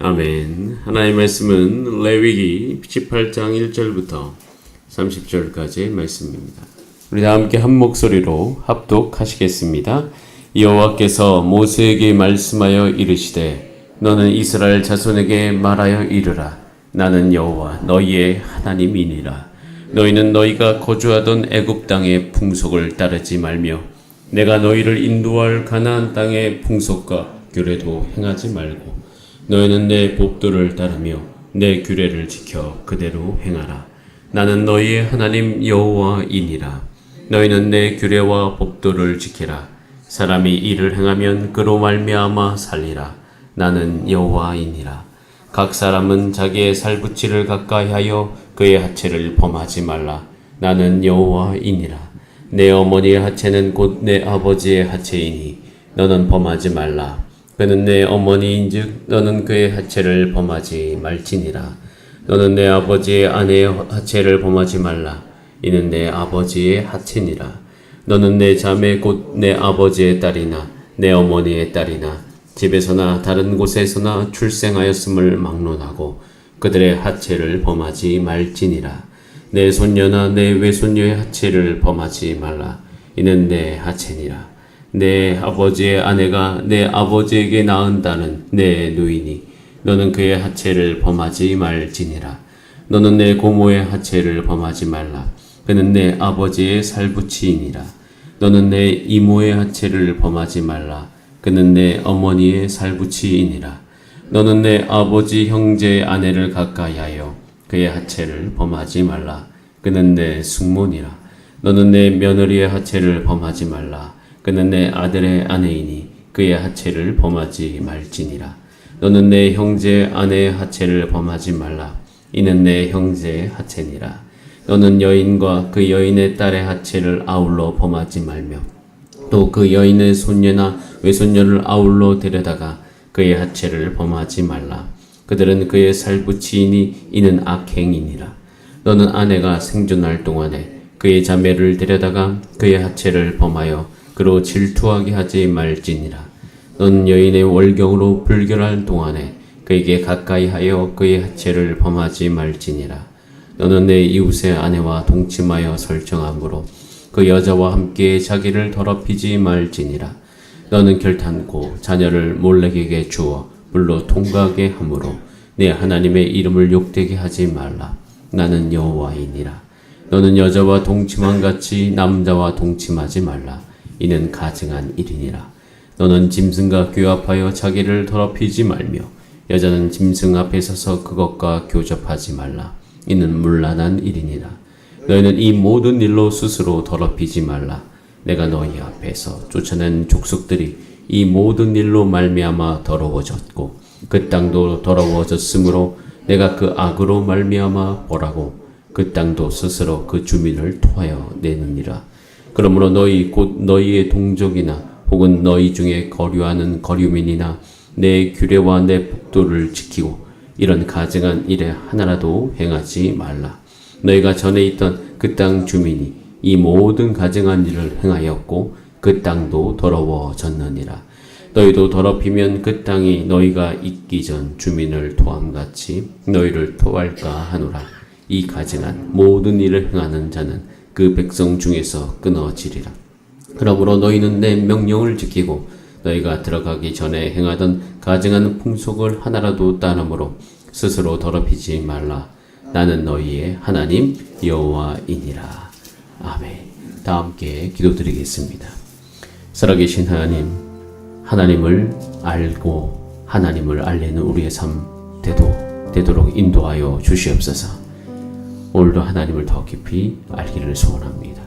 아멘. 하나님의 말씀은 레위기 18장 1절부터 30절까지의 말씀입니다. 우리 다 함께 한 목소리로 합독하시겠습니다. 여호와께서 모세에게 말씀하여 이르시되 너는 이스라엘 자손에게 말하여 이르라. 나는 여호와 너희의 하나님이니라. 너희는 너희가 거주하던 애굽 땅의 풍속을 따르지 말며 내가 너희를 인도할 가나안 땅의 풍속과 규례도 행하지 말고 너희는 내 법도를 따르며 내 규례를 지켜 그대로 행하라. 나는 너희의 하나님 여호와이니라. 너희는 내 규례와 법도를 지키라. 사람이 이를 행하면 그로 말미암아 살리라. 나는 여호와이니라. 각 사람은 자기의 살붙이를 가까이하여 그의 하체를 범하지 말라. 나는 여호와이니라. 내 어머니의 하체는 곧 내 아버지의 하체이니 너는 범하지 말라. 그는 내 어머니인즉 너는 그의 하체를 범하지 말지니라. 너는 내 아버지의 아내의 하체를 범하지 말라. 이는 내 아버지의 하체니라. 너는 내 자매 곧 내 아버지의 딸이나 내 어머니의 딸이나 집에서나 다른 곳에서나 출생하였음을 막론하고 그들의 하체를 범하지 말지니라. 내 손녀나 내 외손녀의 하체를 범하지 말라. 이는 내 하체니라. 내 아버지의 아내가 내 아버지에게 낳은다는 내 누이니 너는 그의 하체를 범하지 말지니라. 너는 내 고모의 하체를 범하지 말라. 그는 내 아버지의 살붙이이니라. 너는 내 이모의 하체를 범하지 말라. 그는 내 어머니의 살붙이이니라. 너는 내 아버지 형제의 아내를 가까이하여 그의 하체를 범하지 말라. 그는 내 숙모니라. 너는 내 며느리의 하체를 범하지 말라. 그는 내 아들의 아내이니 그의 하체를 범하지 말지니라. 너는 내 형제의 아내의 하체를 범하지 말라. 이는 내 형제의 하체니라. 너는 여인과 그 여인의 딸의 하체를 아울러 범하지 말며 또 그 여인의 손녀나 외손녀를 아울러 데려다가 그의 하체를 범하지 말라. 그들은 그의 살붙이이니 이는 악행이니라. 너는 아내가 생존할 동안에 그의 자매를 데려다가 그의 하체를 범하여 그로 질투하게 하지 말지니라. 너는 여인의 월경으로 불결할 동안에 그에게 가까이 하여 그의 하체를 범하지 말지니라. 너는 내 이웃의 아내와 동침하여 설정함으로 그 여자와 함께 자기를 더럽히지 말지니라. 너는 결탄코 자녀를 몰렉에게 주어 불로 통과하게 하므로 내 하나님의 이름을 욕되게 하지 말라. 나는 여호와이니라. 너는 여자와 동침한 같이 남자와 동침하지 말라. 이는 가증한 일이니라. 너는 짐승과 교합하여 자기를 더럽히지 말며 여자는 짐승 앞에 서서 그것과 교접하지 말라. 이는 문란한 일이니라. 너희는 이 모든 일로 스스로 더럽히지 말라. 내가 너희 앞에서 쫓아낸 족속들이 이 모든 일로 말미암아 더러워졌고 그 땅도 더러워졌으므로 내가 그 악으로 말미암아 보라고 그 땅도 스스로 그 주민을 토하여 내느니라. 그러므로 너희 곧 너희의 동족이나 혹은 너희 중에 거류하는 거류민이나 내 규례와 내 법도를 지키고 이런 가증한 일에 하나라도 행하지 말라. 너희가 전에 있던 그 땅 주민이 이 모든 가증한 일을 행하였고 그 땅도 더러워졌느니라. 너희도 더럽히면 그 땅이 너희가 있기 전 주민을 토함같이 너희를 토할까 하노라. 이 가증한 모든 일을 행하는 자는 그 백성 중에서 끊어지리라. 그러므로 너희는 내 명령을 지키고 너희가 들어가기 전에 행하던 가증한 풍속을 하나라도 따름으로 스스로 더럽히지 말라. 나는 너희의 하나님 여호와이니라. 아멘. 다 함께 기도드리겠습니다. 살아계신 하나님, 하나님을 알고 하나님을 알리는 우리의 삶 되도록 인도하여 주시옵소서. 오늘도 하나님을 더 깊이 알기를 소원합니다.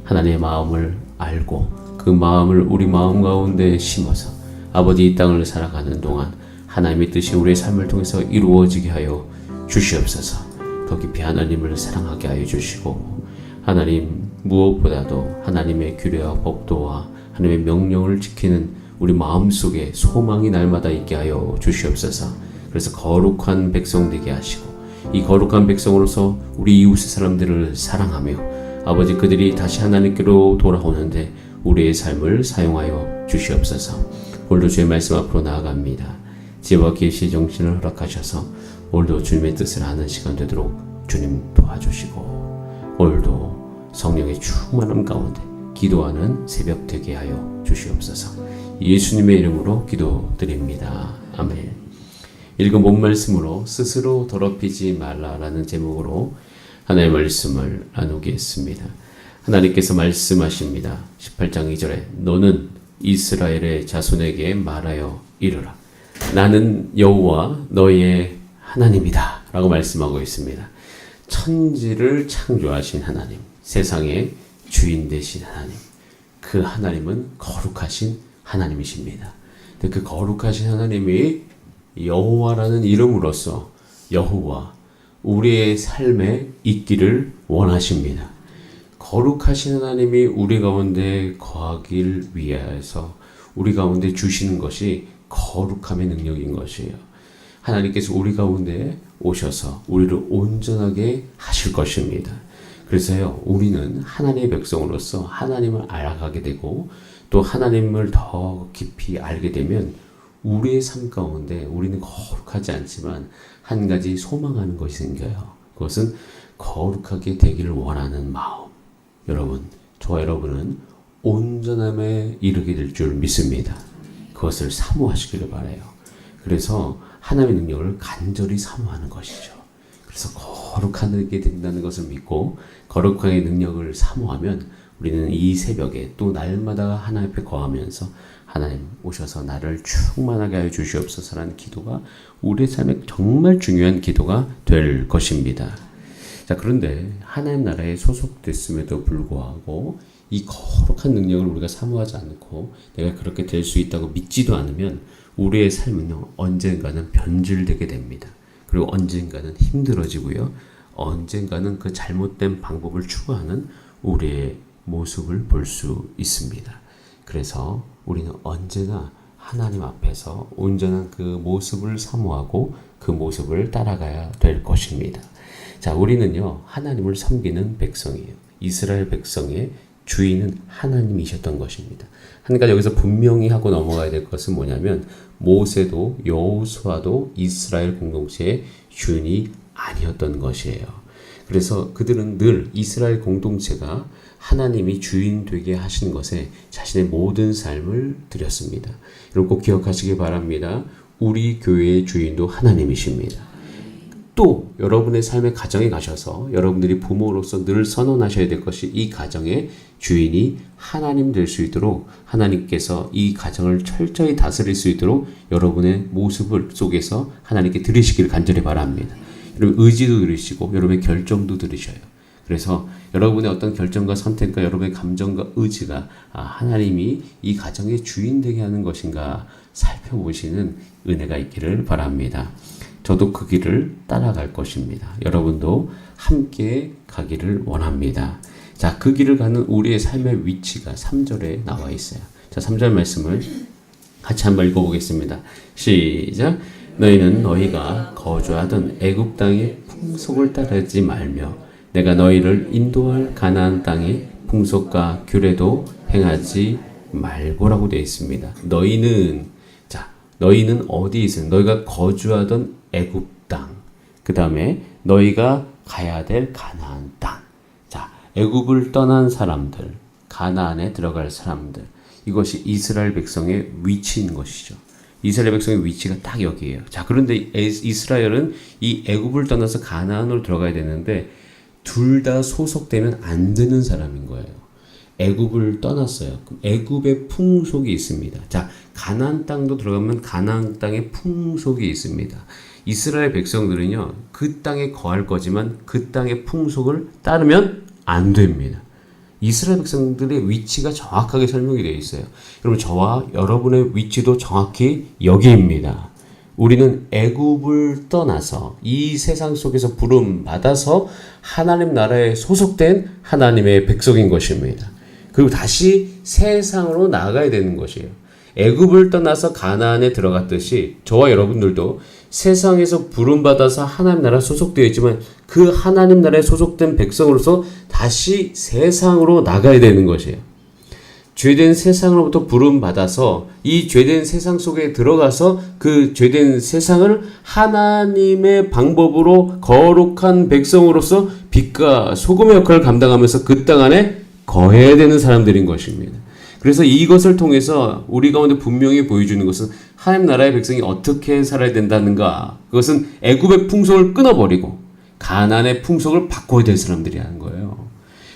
하나님의 마음을 알고 그 마음을 우리 마음 가운데 심어서 아버지 이 땅을 살아가는 동안 하나님의 뜻이 우리의 삶을 통해서 이루어지게 하여 주시옵소서. 더 깊이 하나님을 사랑하게 하여 주시고 하나님 무엇보다도 하나님의 규례와 법도와 하나님의 명령을 지키는 우리 마음속에 소망이 날마다 있게 하여 주시옵소서. 그래서 거룩한 백성 되게 하시고 이 거룩한 백성으로서 우리 이웃의 사람들을 사랑하며 아버지 그들이 다시 하나님께로 돌아오는데 우리의 삶을 사용하여 주시옵소서. 오늘도 주의 말씀 앞으로 나아갑니다. 지혜와 계시의 정신을 허락하셔서 오늘도 주님의 뜻을 아는 시간 되도록 주님 도와주시고 오늘도 성령의 충만함 가운데 기도하는 새벽 되게 하여 주시옵소서. 예수님의 이름으로 기도드립니다. 아멘. 읽은 본 말씀으로 스스로 더럽히지 말라라는 제목으로 하나님의 말씀을 나누겠습니다. 하나님께서 말씀하십니다. 18장 2절에 너는 이스라엘의 자손에게 말하여 이르라. 나는 여호와 너희의 하나님이다 라고 말씀하고 있습니다. 천지를 창조하신 하나님, 세상의 주인 되신 하나님, 그 하나님은 거룩하신 하나님이십니다. 근데 그 거룩하신 하나님이 여호와라는 이름으로서 여호와 우리의 삶에 있기를 원하십니다. 거룩하신 하나님이 우리 가운데 거하길 위하여서 우리 가운데 주시는 것이 거룩함의 능력인 것이에요. 하나님께서 우리 가운데 오셔서 우리를 온전하게 하실 것입니다. 그래서요, 우리는 하나님의 백성으로서 하나님을 알아가게 되고 또 하나님을 더 깊이 알게 되면 우리의 삶 가운데 우리는 거룩하지 않지만 한 가지 소망하는 것이 생겨요. 그것은 거룩하게 되기를 원하는 마음. 여러분, 저와 여러분은 온전함에 이르게 될 줄 믿습니다. 그것을 사모하시기를 바라요. 그래서 하나님의 능력을 간절히 사모하는 것이죠. 그래서 거룩하게 된다는 것을 믿고 거룩하게 능력을 사모하면 우리는 이 새벽에 또 날마다 하나님 앞에 거하면서 하나님 오셔서 나를 충만하게 하여 주시옵소서라는 기도가 우리의 삶에 정말 중요한 기도가 될 것입니다. 자, 그런데 하나님 나라에 소속됐음에도 불구하고 이 거룩한 능력을 우리가 사모하지 않고 내가 그렇게 될 수 있다고 믿지도 않으면 우리의 삶은요, 언젠가는 변질되게 됩니다. 그리고 언젠가는 힘들어지고요, 언젠가는 그 잘못된 방법을 추구하는 우리의 모습을 볼 수 있습니다. 그래서 우리는 언제나 하나님 앞에서 온전한 그 모습을 사모하고 그 모습을 따라가야 될 것입니다. 자, 우리는요, 하나님을 섬기는 백성이에요. 이스라엘 백성의 주인은 하나님이셨던 것입니다. 한 가지 여기서 분명히 하고 넘어가야 될 것은 뭐냐면 모세도 여호수아도 이스라엘 공동체의 주인이 아니었던 것이에요. 그래서 그들은 늘 이스라엘 공동체가 하나님이 주인 되게 하신 것에 자신의 모든 삶을 드렸습니다. 여러분 꼭 기억하시기 바랍니다. 우리 교회의 주인도 하나님이십니다. 또 여러분의 삶의 가정에 가셔서 여러분들이 부모로서 늘 선언하셔야 될 것이 이 가정의 주인이 하나님 될 수 있도록 하나님께서 이 가정을 철저히 다스릴 수 있도록 여러분의 모습을 속에서 하나님께 드리시기를 간절히 바랍니다. 여러분 의지도 들으시고 여러분의 결정도 들으셔요. 그래서 여러분의 어떤 결정과 선택과 여러분의 감정과 의지가 하나님이 이 가정의 주인 되게 하는 것인가 살펴보시는 은혜가 있기를 바랍니다. 저도 그 길을 따라갈 것입니다. 여러분도 함께 가기를 원합니다. 자, 그 길을 가는 우리의 삶의 위치가 3절에 나와 있어요. 자, 3절 말씀을 같이 한번 읽어보겠습니다. 시작. 너희는 너희가 거주하던 애굽 땅의 풍속을 따르지 말며 내가 너희를 인도할 가나안 땅의 풍속과 규례도 행하지 말고라고 되어 있습니다. 너희는 어디에 있어요? 너희가 거주하던 애굽 땅, 그 다음에 너희가 가야 될 가나안 땅. 자, 애굽을 떠난 사람들, 가나안에 들어갈 사람들, 이것이 이스라엘 백성의 위치인 것이죠. 이스라엘 백성의 위치가 딱 여기에요. 자, 그런데 이스라엘은 이 애굽을 떠나서 가나안으로 들어가야 되는데 둘 다 소속되면 안 되는 사람인 거예요. 애굽을 떠났어요. 애굽의 풍속이 있습니다. 자, 가나안 땅도 들어가면 가나안 땅의 풍속이 있습니다. 이스라엘 백성들은요, 그 땅에 거할 거지만 그 땅의 풍속을 따르면 안 됩니다. 이스라엘 백성들의 위치가 정확하게 설명이 되어 있어요. 여러분, 저와 여러분의 위치도 정확히 여기입니다. 우리는 애굽을 떠나서 이 세상 속에서 부름 받아서 하나님 나라에 소속된 하나님의 백성인 것입니다. 그리고 다시 세상으로 나가야 되는 것이에요. 애굽을 떠나서 가나안에 들어갔듯이 저와 여러분들도 세상에서 부름받아서 하나님 나라에 소속되어 있지만 그 하나님 나라에 소속된 백성으로서 다시 세상으로 나가야 되는 것이에요. 죄된 세상으로부터 부름받아서 이 죄된 세상 속에 들어가서 그 죄된 세상을 하나님의 방법으로 거룩한 백성으로서 빛과 소금의 역할을 감당하면서 그 땅 안에 거해야 되는 사람들인 것입니다. 그래서 이것을 통해서 우리 가운데 분명히 보여주는 것은 하나님 나라의 백성이 어떻게 살아야 된다는가. 그것은 애굽의 풍속을 끊어버리고 가나안의 풍속을 바꿔야 될 사람들이라는 거예요.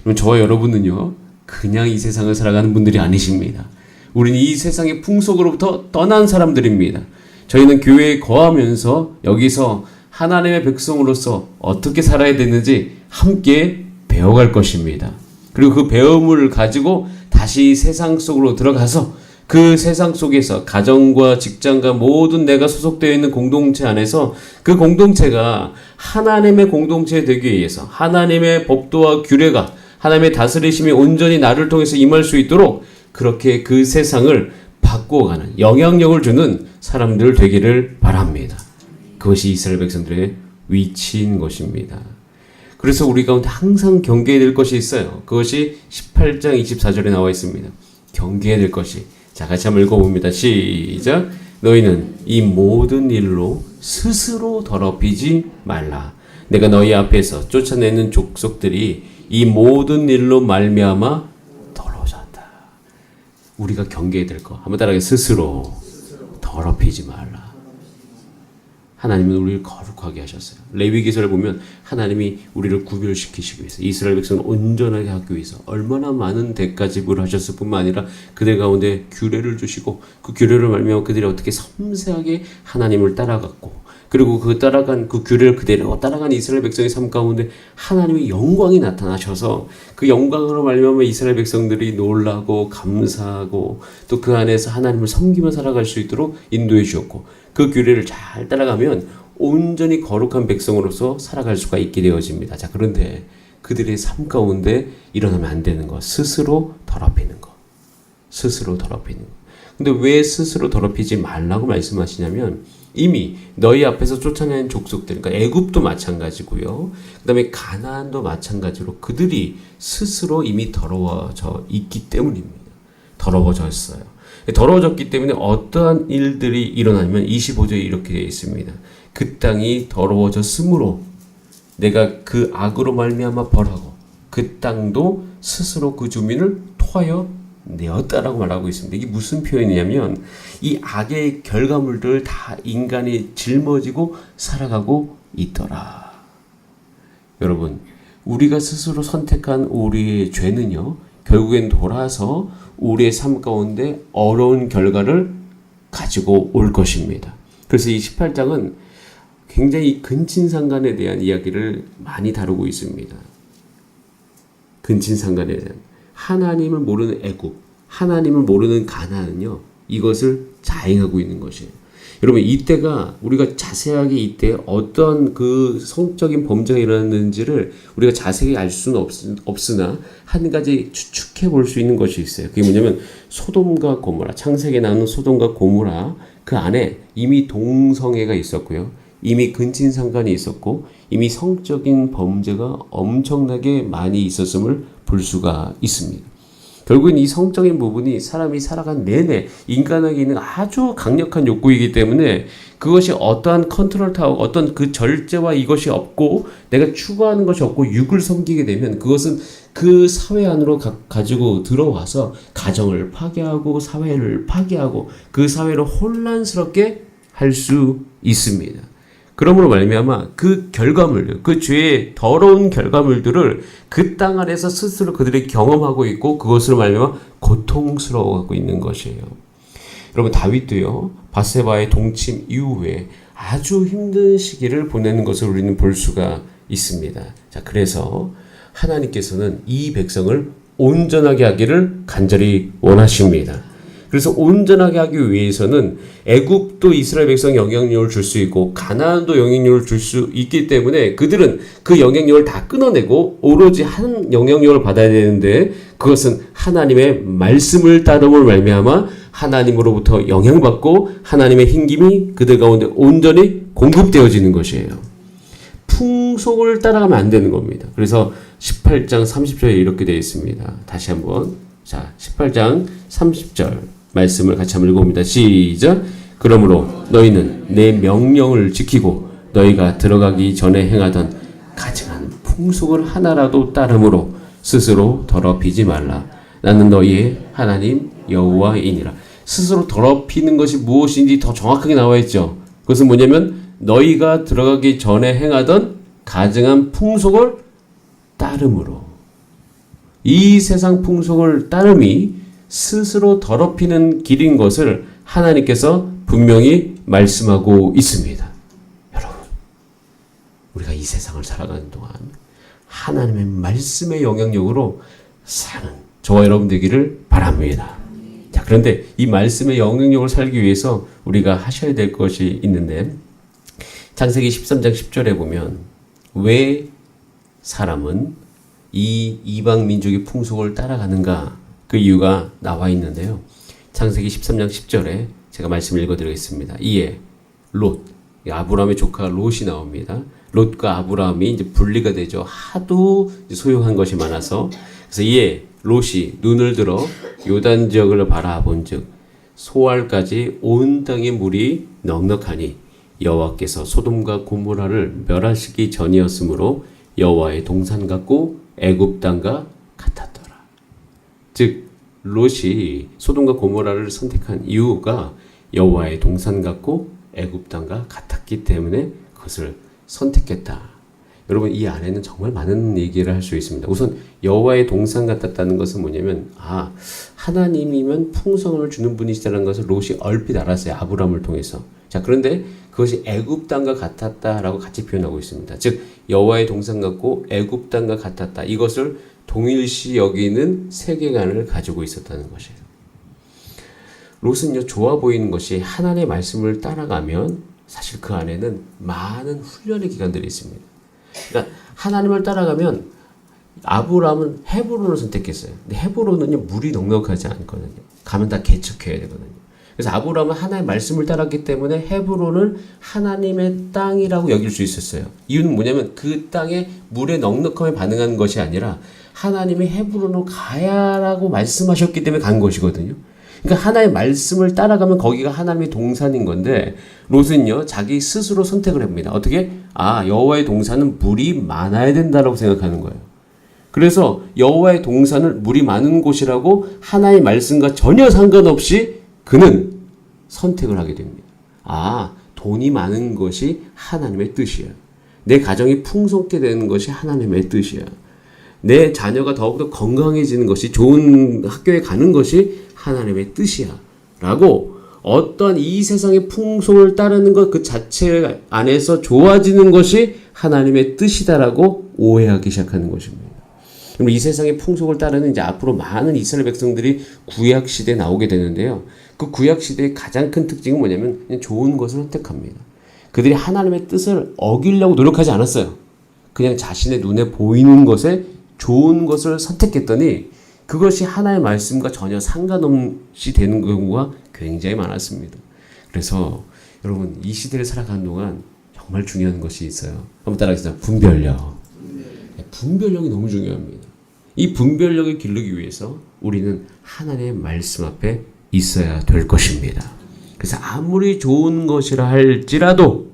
그럼 저와 여러분은요, 그냥 이 세상을 살아가는 분들이 아니십니다. 우리는 이 세상의 풍속으로부터 떠난 사람들입니다. 저희는 교회에 거하면서 여기서 하나님의 백성으로서 어떻게 살아야 되는지 함께 배워갈 것입니다. 그리고 그 배움을 가지고 다시 세상 속으로 들어가서 그 세상 속에서 가정과 직장과 모든 내가 소속되어 있는 공동체 안에서 그 공동체가 하나님의 공동체 되기 위해서 하나님의 법도와 규례가 하나님의 다스리심이 온전히 나를 통해서 임할 수 있도록 그렇게 그 세상을 바꾸어가는 영향력을 주는 사람들 되기를 바랍니다. 그것이 이스라엘 백성들의 위치인 것입니다. 그래서 우리 가운데 항상 경계해야 될 것이 있어요. 그것이 18장 24절에 나와 있습니다. 경계해야 될 것이. 자, 같이 한번 읽어봅니다. 시작. 너희는 이 모든 일로 스스로 더럽히지 말라. 내가 너희 앞에서 쫓아내는 족속들이 이 모든 일로 말미암아 더러워졌다. 우리가 경계해야 될 것. 한번 따라하게. 스스로 더럽히지 말라. 하나님은 우리를 거룩하게 하셨어요. 레위기서를 보면 하나님이 우리를 구별시키시기 위해서 이스라엘 백성을 온전하게 하기 위해서 얼마나 많은 대가 지불을 하셨을 뿐만 아니라 그들 가운데 규례를 주시고 그 규례를 말미암아 그들이 어떻게 섬세하게 하나님을 따라갔고 그리고 그 따라간 그 규례를 그대로 따라간 이스라엘 백성의 삶 가운데 하나님의 영광이 나타나셔서 그 영광으로 말미암아 이스라엘 백성들이 놀라고 감사하고 또 그 안에서 하나님을 섬기며 살아갈 수 있도록 인도해 주셨고 그 규례를 잘 따라가면 온전히 거룩한 백성으로서 살아갈 수가 있게 되어집니다. 자, 그런데 그들의 삶 가운데 일어나면 안 되는 것, 스스로 더럽히는 것, 스스로 더럽히는 것. 근데 왜 스스로 더럽히지 말라고 말씀하시냐면 이미 너희 앞에서 쫓아낸 족속들, 그러니까 애굽도 마찬가지고요. 그 다음에 가나안도 마찬가지로 그들이 스스로 이미 더러워져 있기 때문입니다. 더러워졌어요. 더러워졌기 때문에 어떠한 일들이 일어나면 25절에 이렇게 되어 있습니다. 그 땅이 더러워졌으므로 내가 그 악으로 말미암아 벌하고 그 땅도 스스로 그 주민을 토하여 내었다라고 말하고 있습니다. 이게 무슨 표현이냐면 이 악의 결과물들 다 인간이 짊어지고 살아가고 있더라. 여러분, 우리가 스스로 선택한 우리의 죄는요, 결국엔 돌아서 우리의 삶 가운데 어려운 결과를 가지고 올 것입니다. 그래서 이 18장은 굉장히 근친상간에 대한 이야기를 많이 다루고 있습니다. 근친상간에 대한. 하나님을 모르는 애굽, 하나님을 모르는 가나안은요, 이것을 자행하고 있는 것이에요. 여러분, 이때가 우리가 자세하게 이때 어떤 그 성적인 범죄가 일어났는지를 우리가 자세히 알 수는 없으나 한 가지 추측해 볼 수 있는 것이 있어요. 그게 뭐냐면 소돔과 고모라, 창세기에 나오는 소돔과 고모라, 그 안에 이미 동성애가 있었고요. 이미 근친상간이 있었고 이미 성적인 범죄가 엄청나게 많이 있었음을 볼 수가 있습니다. 결국은 이 성적인 부분이 사람이 살아간 내내 인간에게 있는 아주 강력한 욕구이기 때문에 그것이 어떠한 컨트롤 타워, 어떤 그 절제와 이것이 없고 내가 추구하는 것이 없고 육을 섬기게 되면 그것은 그 사회 안으로 가지고 들어와서 가정을 파괴하고 사회를 파괴하고 그 사회를 혼란스럽게 할 수 있습니다. 그러므로 말미암아 그 결과물, 그 죄의 더러운 결과물들을 그 땅 안에서 스스로 그들이 경험하고 있고 그것으로 말미암아 고통스러워하고 있는 것이에요. 여러분, 다윗도요, 밧세바의 동침 이후에 아주 힘든 시기를 보내는 것을 우리는 볼 수가 있습니다. 자, 그래서 하나님께서는 이 백성을 온전하게 하기를 간절히 원하십니다. 그래서 온전하게 하기 위해서는 애굽도 이스라엘 백성에 영향력을 줄 수 있고 가나안도 영향력을 줄 수 있기 때문에 그들은 그 영향력을 다 끊어내고 오로지 한 영향력을 받아야 되는데 그것은 하나님의 말씀을 따름을 말미암아 하나님으로부터 영향받고 하나님의 힘김이 그들 가운데 온전히 공급되어지는 것이에요. 풍속을 따라가면 안 되는 겁니다. 그래서 18장 30절에 이렇게 되어 있습니다. 다시 한번 자, 18장 30절 말씀을 같이 한번 읽어봅니다. 시작. 그러므로 너희는 내 명령을 지키고 너희가 들어가기 전에 행하던 가증한 풍속을 하나라도 따름으로 스스로 더럽히지 말라. 나는 너희의 하나님 여호와이니라. 스스로 더럽히는 것이 무엇인지 더 정확하게 나와 있죠. 그것은 뭐냐면 너희가 들어가기 전에 행하던 가증한 풍속을 따름으로. 이 세상 풍속을 따름이 스스로 더럽히는 길인 것을 하나님께서 분명히 말씀하고 있습니다. 여러분, 우리가 이 세상을 살아가는 동안 하나님의 말씀의 영향력으로 사는 저와 여러분 되기를 바랍니다. 자, 그런데 이 말씀의 영향력을 살기 위해서 우리가 하셔야 될 것이 있는데, 창세기 13장 10절에 보면 왜 사람은 이 이방 민족의 풍속을 따라가는가, 그 이유가 나와 있는데요. 창세기 13장 10절에 제가 말씀을 읽어드리겠습니다. 이에 롯, 아브라함의 조카 롯이 나옵니다. 롯과 아브라함이 이제 분리가 되죠. 하도 소유한 것이 많아서. 그래서 이에 롯이 눈을 들어 요단 지역을 바라본즉 소알까지 온 땅의 물이 넉넉하니 여호와께서 소돔과 고모라를 멸하시기 전이었으므로 여호와의 동산 같고 애굽 땅과 같았더라. 즉 롯이 소돔과 고모라를 선택한 이유가 여호와의 동산 같고 애굽 땅과 같았기 때문에 그것을 선택했다. 여러분, 이 안에는 정말 많은 얘기를 할 수 있습니다. 우선 여호와의 동산 같았다는 것은 뭐냐면, 하나님이면 풍성을 주는 분이시다는 것을 롯이 얼핏 알았어요. 아브라함을 통해서. 자, 그런데 그것이 애굽 땅과 같았다라고 같이 표현하고 있습니다. 즉 여호와의 동산 같고 애굽 땅과 같았다. 이것을 동일시 여기는 세계관을 가지고 있었다는 것이에요. 롯은요, 좋아 보이는 것이 하나님의 말씀을 따라가면 사실 그 안에는 많은 훈련의 기간들이 있습니다. 그러니까 하나님을 따라가면 아브라함은 헤브론을 선택했어요. 근데 헤브론은요, 물이 넉넉하지 않거든요. 가면 다 개척해야 되거든요. 그래서 아브라함은 하나님의 말씀을 따랐기 때문에 헤브론을 하나님의 땅이라고 여길 수 있었어요. 이유는 뭐냐면 그 땅에 물의 넉넉함에 반응하는 것이 아니라 하나님이 헤브론으로 가야라고 말씀하셨기 때문에 간 것이거든요. 그러니까 하나님의 말씀을 따라가면 거기가 하나님의 동산인 건데, 롯은요, 자기 스스로 선택을 합니다. 어떻게? 여호와의 동산은 물이 많아야 된다라고 생각하는 거예요. 그래서 여호와의 동산은 물이 많은 곳이라고 하나님의 말씀과 전혀 상관없이 그는 선택을 하게 됩니다. 돈이 많은 것이 하나님의 뜻이야. 내 가정이 풍성게 되는 것이 하나님의 뜻이야. 내 자녀가 더욱더 건강해지는 것이, 좋은 학교에 가는 것이 하나님의 뜻이야. 라고 어떤 이 세상의 풍속을 따르는 것 그 자체 안에서 좋아지는 것이 하나님의 뜻이다라고 오해하기 시작하는 것입니다. 그럼 이 세상의 풍속을 따르는 이제 앞으로 많은 이스라엘 백성들이 구약 시대에 나오게 되는데요. 그 구약 시대의 가장 큰 특징은 뭐냐면 그냥 좋은 것을 선택합니다. 그들이 하나님의 뜻을 어기려고 노력하지 않았어요. 그냥 자신의 눈에 보이는 것에 좋은 것을 선택했더니 그것이 하나님의 말씀과 전혀 상관없이 되는 경우가 굉장히 많았습니다. 그래서 여러분, 이 시대를 살아가는 동안 정말 중요한 것이 있어요. 한번 따라하겠습니다. 분별력. 분별력이 너무 중요합니다. 이 분별력을 기르기 위해서 우리는 하나님의 말씀 앞에 있어야 될 것입니다. 그래서 아무리 좋은 것이라 할지라도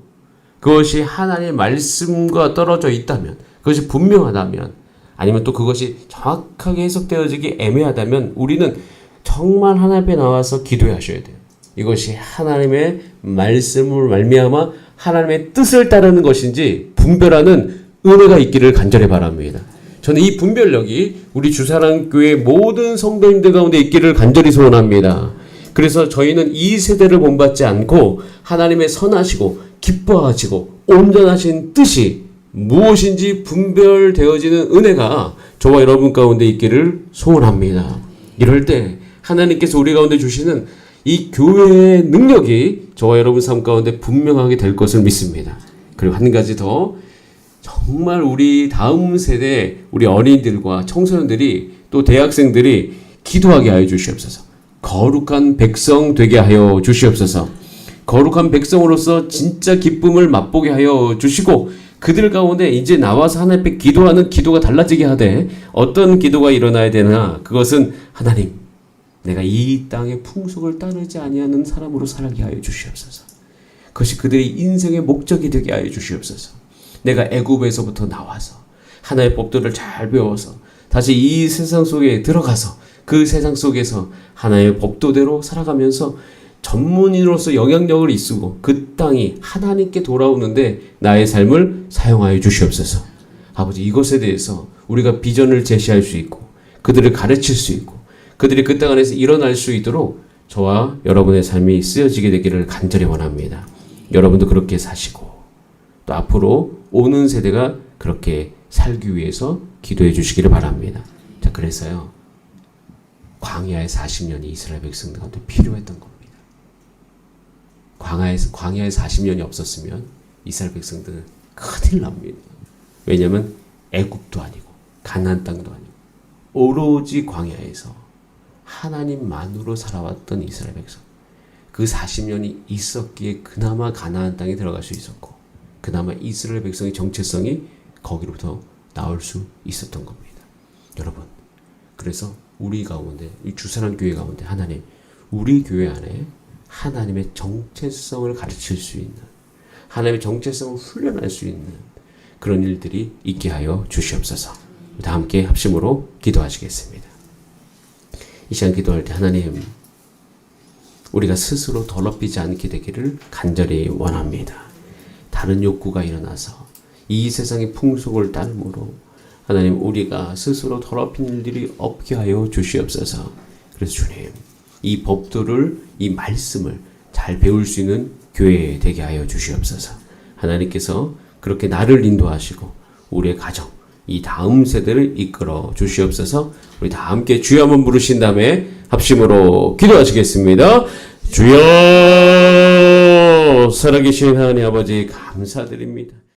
그것이 하나님의 말씀과 떨어져 있다면, 그것이 분명하다면, 아니면 또 그것이 정확하게 해석되어지기 애매하다면 우리는 정말 하나님 앞에 나와서 기도하셔야 돼요. 이것이 하나님의 말씀을 말미암아 하나님의 뜻을 따르는 것인지 분별하는 은혜가 있기를 간절히 바랍니다. 저는 이 분별력이 우리 주사랑교회 모든 성도님들 가운데 있기를 간절히 소원합니다. 그래서 저희는 이 세대를 본받지 않고 하나님의 선하시고 기뻐하시고 온전하신 뜻이 무엇인지 분별되어지는 은혜가 저와 여러분 가운데 있기를 소원합니다. 이럴 때 하나님께서 우리 가운데 주시는 이 교회의 능력이 저와 여러분 삶 가운데 분명하게 될 것을 믿습니다. 그리고 한 가지 더, 정말 우리 다음 세대 우리 어린이들과 청소년들이 또 대학생들이 기도하게 하여 주시옵소서. 거룩한 백성 되게 하여 주시옵소서. 거룩한 백성으로서 진짜 기쁨을 맛보게 하여 주시고 그들 가운데 이제 나와서 하나님 앞에 기도하는 기도가 달라지게 하되 어떤 기도가 일어나야 되나? 그것은 하나님, 내가 이 땅의 풍속을 따르지 아니하는 사람으로 살게 하여 주시옵소서. 그것이 그들의 인생의 목적이 되게 하여 주시옵소서. 내가 애굽에서부터 나와서 하나님의 법도를 잘 배워서 다시 이 세상 속에 들어가서 그 세상 속에서 하나님의 법도대로 살아가면서 전문인으로서 영향력을 이수고 그 땅이 하나님께 돌아오는데 나의 삶을 사용하여 주시옵소서. 아버지, 이것에 대해서 우리가 비전을 제시할 수 있고 그들을 가르칠 수 있고 그들이 그 땅 안에서 일어날 수 있도록 저와 여러분의 삶이 쓰여지게 되기를 간절히 원합니다. 여러분도 그렇게 사시고 또 앞으로 오는 세대가 그렇게 살기 위해서 기도해 주시기를 바랍니다. 자, 그래서요, 광야의 40년이 이스라엘 백성들한테 필요했던 겁니다. 광야에 40년이 없었으면 이스라엘 백성들은 큰일 납니다. 왜냐하면 애굽도 아니고 가나안 땅도 아니고 오로지 광야에서 하나님만으로 살아왔던 이스라엘 백성. 그 40년이 있었기에 그나마 가나안 땅에 들어갈 수 있었고 그나마 이스라엘 백성의 정체성이 거기로부터 나올 수 있었던 겁니다. 여러분, 그래서 우리 가운데, 이 주사랑 교회 가운데 하나님, 우리 교회 안에 하나님의 정체성을 가르칠 수 있는, 하나님의 정체성을 훈련할 수 있는 그런 일들이 있게 하여 주시옵소서. 다 함께 합심으로 기도하시겠습니다. 이 시간 기도할 때 하나님, 우리가 스스로 더럽히지 않게 되기를 간절히 원합니다. 다른 욕구가 일어나서 이 세상의 풍속을 따름으로 하나님, 우리가 스스로 더럽힌 일들이 없게 하여 주시옵소서. 그래서 주님, 이 법도를, 이 말씀을 잘 배울 수 있는 교회 되게 하여 주시옵소서. 하나님께서 그렇게 나를 인도하시고 우리의 가정, 이 다음 세대를 이끌어 주시옵소서. 우리 다 함께 주여 한번 부르신 다음에 합심으로 기도하시겠습니다. 주여, 살아계신 하나님 아버지 감사드립니다.